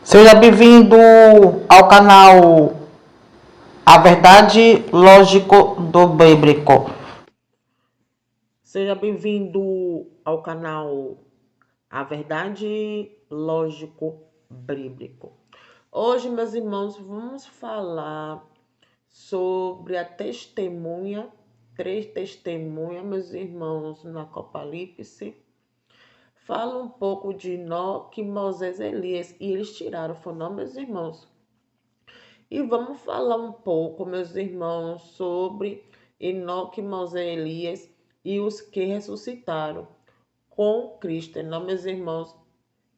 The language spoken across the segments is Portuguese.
Seja bem-vindo ao canal A Verdade Lógico do Bíblico. Seja bem-vindo ao canal A Verdade Lógico Bíblico. Hoje, meus irmãos, vamos falar sobre a testemunha, 3 testemunhas, meus irmãos, na Apocalipse. Fala um pouco de Enoque, Moisés e Elias, e eles tiraram o nome, meus irmãos. E vamos falar um pouco, meus irmãos, sobre Enoque, Moisés e Elias e os que ressuscitaram com Cristo, não, meus irmãos,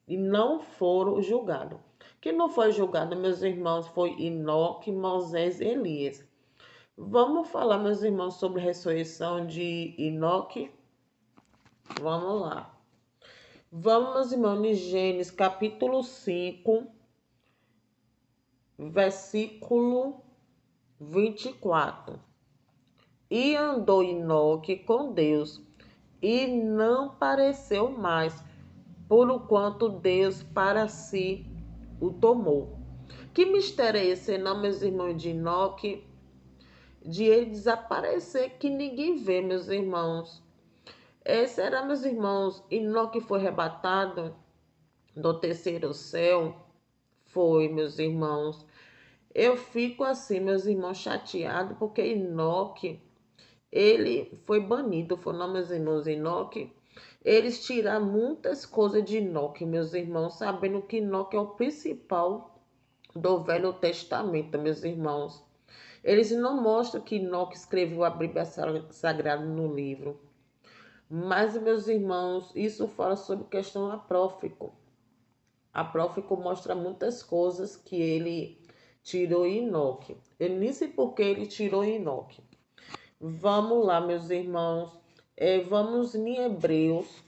e não foram julgados. Quem não foi julgado, meus irmãos, foi Enoque, Moisés e Elias. Vamos falar, meus irmãos, sobre a ressurreição de Enoque? Vamos lá. Vamos, meus irmãos, em Gênesis capítulo 5, versículo 24. E andou Enoque com Deus, e não pareceu mais, porquanto Deus para si o tomou. Que mistério é esse, não, meus irmãos, de Enoque? De ele desaparecer, que ninguém vê, meus irmãos. Será, meus irmãos, Enoque foi arrebatado do terceiro céu? Foi, meus irmãos. Eu fico assim, meus irmãos, chateado, porque Enoque, ele foi banido, foi não, meus irmãos, Enoque. Eles tiraram muitas coisas de Enoque, meus irmãos, sabendo que Enoque é o principal do Velho Testamento, meus irmãos. Eles não mostram que Enoque escreveu a Bíblia Sagrada no livro. Mas, meus irmãos, isso fala sobre questão apócrifo. Apócrifo mostra muitas coisas que ele tirou em Enoque. Eu nem sei por que ele tirou em Enoque. Vamos lá, meus irmãos. Vamos em Hebreus.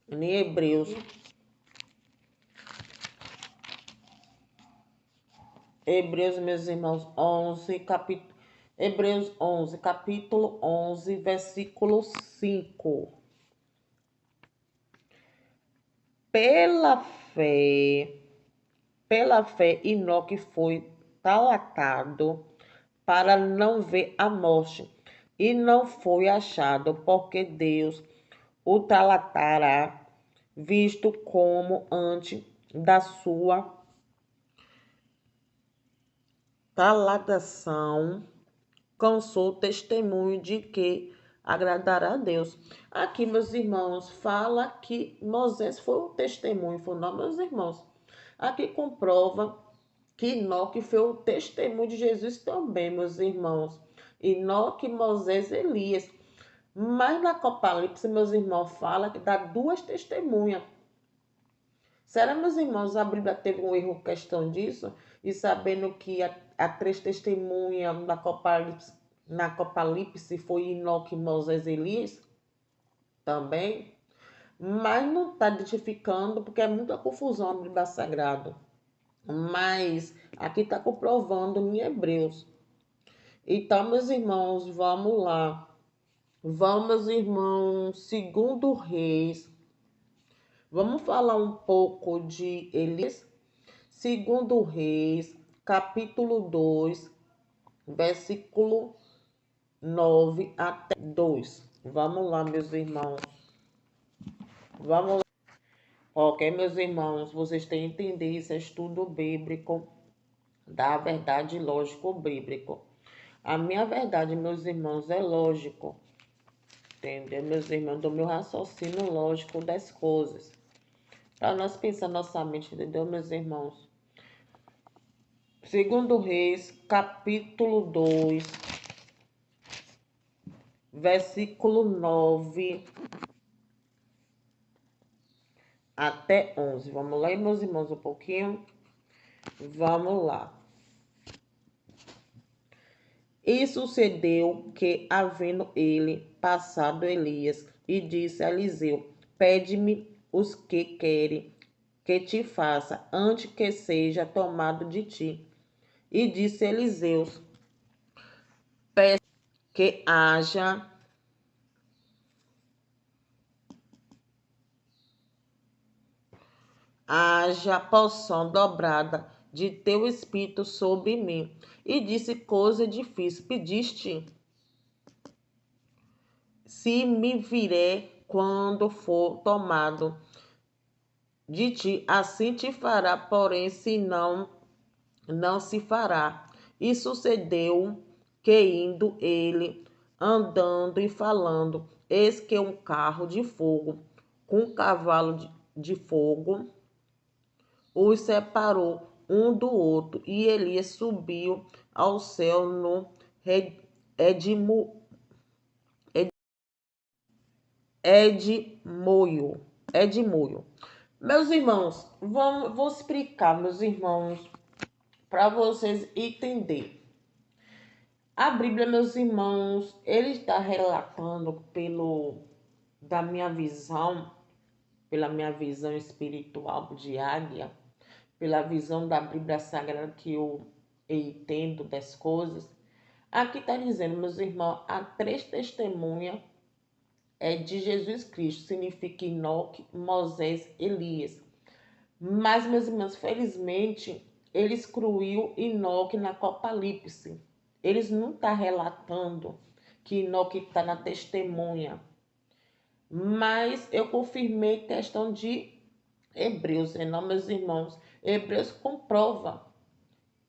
Em Hebreus. Hebreus, meus irmãos, 11, capítulo. Hebreus 11, capítulo 11, versículo 5. Pela fé, Enoque foi talatado para não ver a morte, e não foi achado, porque Deus o talatará, visto como antes da sua talatação cansou testemunho de que agradará a Deus. Aqui, meus irmãos, fala que Moisés foi um testemunho, foi não, meus irmãos. Aqui comprova que Enoque foi o testemunho de Jesus também, meus irmãos. Enoque, Moisés e Elias. Mas na Apocalipse, meus irmãos, fala que dá 2 testemunhas. Será, meus irmãos, a Bíblia teve um erro questão disso? E sabendo que a 3 testemunhas na Apocalipse foi Enoque, Moisés e Elias? Também. Mas não está identificando, porque é muita confusão na Bíblia Sagrada. Mas aqui está comprovando em Hebreus. Então, meus irmãos, vamos lá. Vamos, meus irmãos, segundo Reis. Vamos falar um pouco de Elias. Segundo Reis, capítulo 2, versículo 9 até 2. Vamos lá, meus irmãos. Vamos lá. Ok, meus irmãos, vocês têm que entender isso, é estudo bíblico da verdade lógico bíblico. A minha verdade, meus irmãos, é lógico. Entendeu, meus irmãos? Do meu raciocínio lógico das coisas. Para nós pensar nossa mente, entendeu, meus irmãos? Segundo Reis, capítulo 2, versículo 9 até 11. Vamos lá, meus irmãos, um pouquinho. Vamos lá. E sucedeu que, havendo ele passado Elias, e disse a Eliseu: Pede-me os que querem que te faça, antes que seja tomado de ti. E disse Eliseu: Peço que haja haja porção dobrada de teu espírito sobre mim. E disse coisa difícil, pediste, se me viré quando for tomado de ti, assim te fará, porém, se não, não se fará. E sucedeu que indo ele, andando e falando, eis que um carro de fogo, com um cavalo de fogo, os separou um do outro, e Elias subiu ao céu no Edmo, Edmoio. Meus irmãos, vou explicar, meus irmãos, para vocês entenderem. A Bíblia, meus irmãos, ele está relatando da minha visão, pela minha visão espiritual de águia, pela visão da Bíblia Sagrada que eu entendo das coisas. Aqui está dizendo, meus irmãos, há 3 testemunhas de Jesus Cristo, significa Enoque, Moisés, Elias. Mas, meus irmãos, felizmente, ele excluiu Enoque na Apocalipse. Eles não estão relatando que Enoque está na testemunha. Mas eu confirmei questão de Hebreus, não, meus irmãos. Hebreus comprova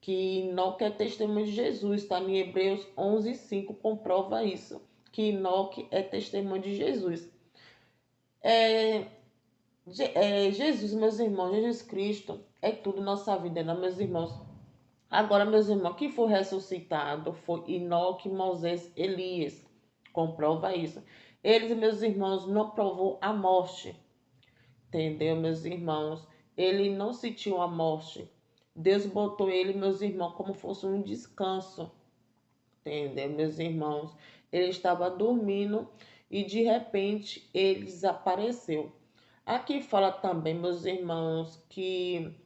que Enoque é testemunho de Jesus. Está em Hebreus 11:5, comprova isso. Que Enoque é testemunho de Jesus. Jesus, meus irmãos, Jesus Cristo é tudo nossa vida, não, meus irmãos? Agora, meus irmãos, quem foi ressuscitado foi Enoque, Moisés, Elias. Comprova isso. Eles, meus irmãos, não provou a morte. Entendeu, meus irmãos? Ele não sentiu a morte. Deus botou ele, meus irmãos, como fosse um descanso. Entendeu, meus irmãos? Ele estava dormindo e de repente ele desapareceu. Aqui fala também, meus irmãos, que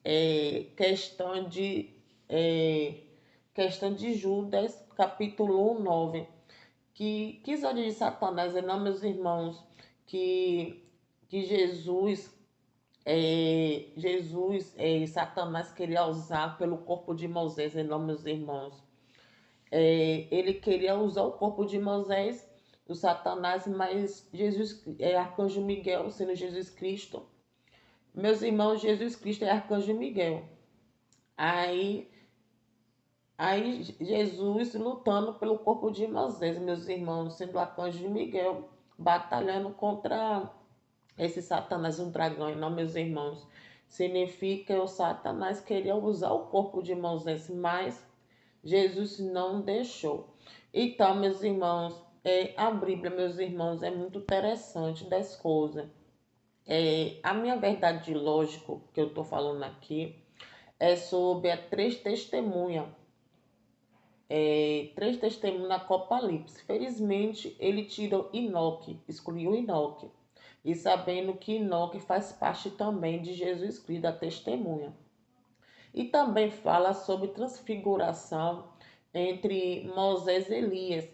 é, questão de Judas, capítulo 9, que quis de Satanás, não, meus irmãos, que Satanás queria usar pelo corpo de Moisés, não, meus irmãos. Ele queria usar o corpo de Moisés, o Satanás, mas Arcanjo Miguel, sendo Jesus Cristo, meus irmãos, Jesus Cristo é Arcanjo Miguel. Aí Jesus lutando pelo corpo de Moisés, meus irmãos, sendo Arcanjo Miguel, batalhando contra esse Satanás, um dragão, não, meus irmãos. Significa que o Satanás queria usar o corpo de Moisés, mas Jesus não deixou. Então, meus irmãos, a Bíblia, meus irmãos, é muito interessante das coisas. A minha verdade lógica que eu estou falando aqui é sobre a 3 testemunhas. 3 testemunhas na Apocalipse. Felizmente, ele tirou Enoque, excluiu Enoque. E sabendo que Enoque faz parte também de Jesus Cristo, da testemunha. E também fala sobre transfiguração entre Moisés e Elias,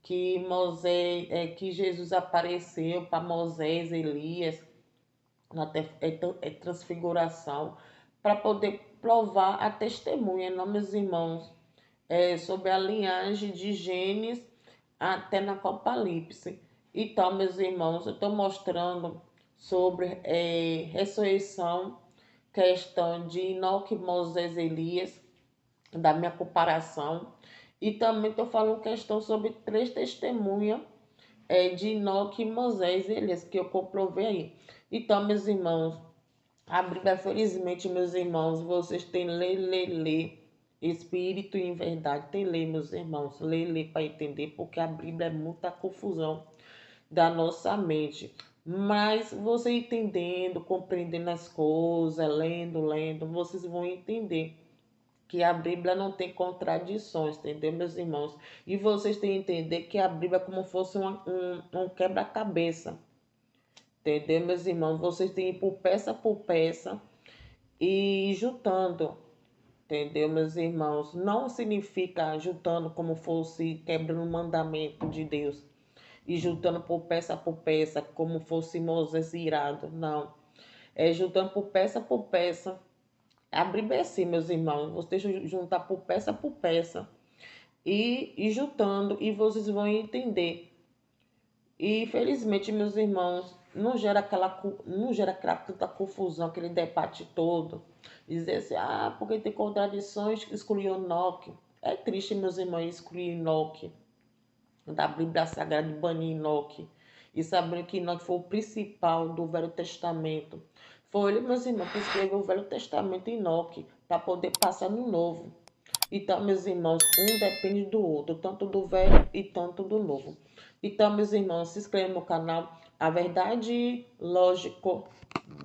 que Jesus apareceu para Moisés e Elias na transfiguração, para poder provar a testemunha, não, meus irmãos, sobre a linhagem de Gênesis até na Apocalipse. Então, meus irmãos, eu estou mostrando sobre ressurreição, questão de Enoque, Moisés, Elias, da minha comparação. E também estou falando questão sobre 3 testemunhas de Enoque, Moisés e Elias, que eu comprovei aí. Então, meus irmãos, a Bíblia, felizmente, meus irmãos, vocês têm ler. Espírito e em verdade. Tem ler, meus irmãos. Ler para entender, porque a Bíblia é muita confusão da nossa mente. Mas você entendendo, compreendendo as coisas, lendo, vocês vão entender que a Bíblia não tem contradições, entendeu, meus irmãos? E vocês têm que entender que a Bíblia é como fosse um quebra-cabeça, entendeu, meus irmãos? Vocês têm que ir por peça e ir juntando, entendeu, meus irmãos? Não significa juntando como fosse quebrando o mandamento de Deus e juntando por peça, como fosse Moisés irado, não. juntando por peça. Abrir bem assim, meus irmãos. Vocês juntar por peça. E juntando, e vocês vão entender. E infelizmente, meus irmãos, não gera aquela tanta confusão, aquele debate todo. Dizer assim, porque tem contradições, excluir o Enoque. É triste, meus irmãos, excluir Enoque da Bíblia Sagrada, de banir Enoque. E sabendo que Enoque foi o principal do Velho Testamento. Foi ele, meus irmãos, que escreveu o Velho Testamento em Enoque, para poder passar no Novo. Então, meus irmãos, um depende do outro, tanto do velho e tanto do novo. Então, meus irmãos, se inscrevam no canal A Verdade Lógico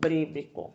Bíblico.